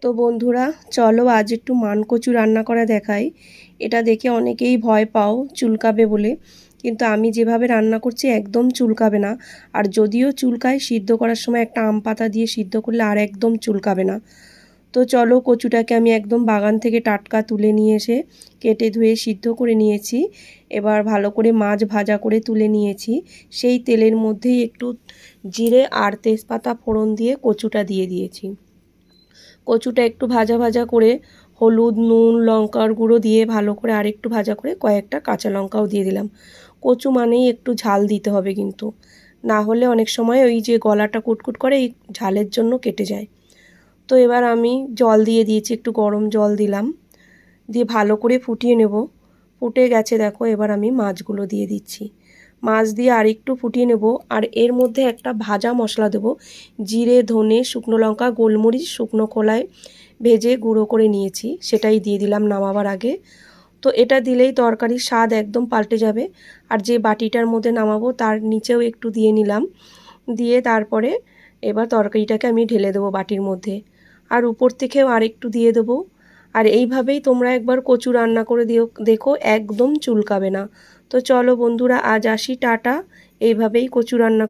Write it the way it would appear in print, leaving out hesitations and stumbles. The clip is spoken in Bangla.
তো বন্ধুরা, চলো আজ একটু মানকচু রান্না করা দেখাই। এটা দেখে অনেকেই ভয় পাও চুলকাবে বলে, কিন্তু আমি যেভাবে রান্না করছি একদম চুলকাবে না। আর যদিও চুলকায়, সিদ্ধ করার সময় একটা আম পাতা দিয়ে সিদ্ধ করলে আর একদম চুলকাবে না। তো চলো, কচুটাকে আমি একদম বাগান থেকে টাটকা তুলে নিয়ে এসে কেটে ধুয়ে সিদ্ধ করে নিয়েছি। এবার ভালো করে মাছ ভাজা করে তুলে নিয়েছি। সেই তেলের মধ্যেই একটু জিরে আর তেজপাতা ফোড়ন দিয়ে কচুটা দিয়ে দিয়েছি। কচুটা একটু ভাজা ভাজা করে হলুদ, নুন, লঙ্কার গুঁড়ো দিয়ে ভালো করে আরেকটু ভাজা করে কয়েকটা কাঁচা লঙ্কাও দিয়ে দিলাম। কচু মানেই একটু ঝাল দিতে হবে, কিন্তু না হলে অনেক সময় ওই যে গলাটা কুটকুট করে, এই ঝালের জন্য কেটে যায়। তো এবার আমি জল দিয়ে দিয়েছি, একটু গরম জল দিলাম, দিয়ে ভালো করে ফুটিয়ে নেব। ফুটে গেছে দেখো, এবার আমি মাছগুলো দিয়ে দিচ্ছি। মাছ দিয়ে আরেকটু ফুটিয়ে নেব। আর এর মধ্যে একটা ভাজা মশলা দেব, জিরে, ধনে, শুকনো লঙ্কা, গোলমরিচ শুকনো খোলায় ভেজে গুঁড়ো করে নিয়েছি, সেটাই দিয়ে দিলাম নামাবার আগে। তো এটা দিলেই তরকারির স্বাদ একদম পাল্টে যাবে। আর যে বাটিটার মধ্যে নামাবো তার নিচেও একটু দিয়ে নিলাম, দিয়ে তারপরে এবার তরকারিটাকে আমি ঢেলে দেবো বাটির মধ্যে, আর উপর থেকেও আরেকটু দিয়ে দেবো। আর এইভাবেই তোমরা একবার কচু রান্না করে দেখো, একদম চুলকাবে না। তো চলো বন্ধুরা, আজ আসি, টাটা। এইভাবেই কচু রান্না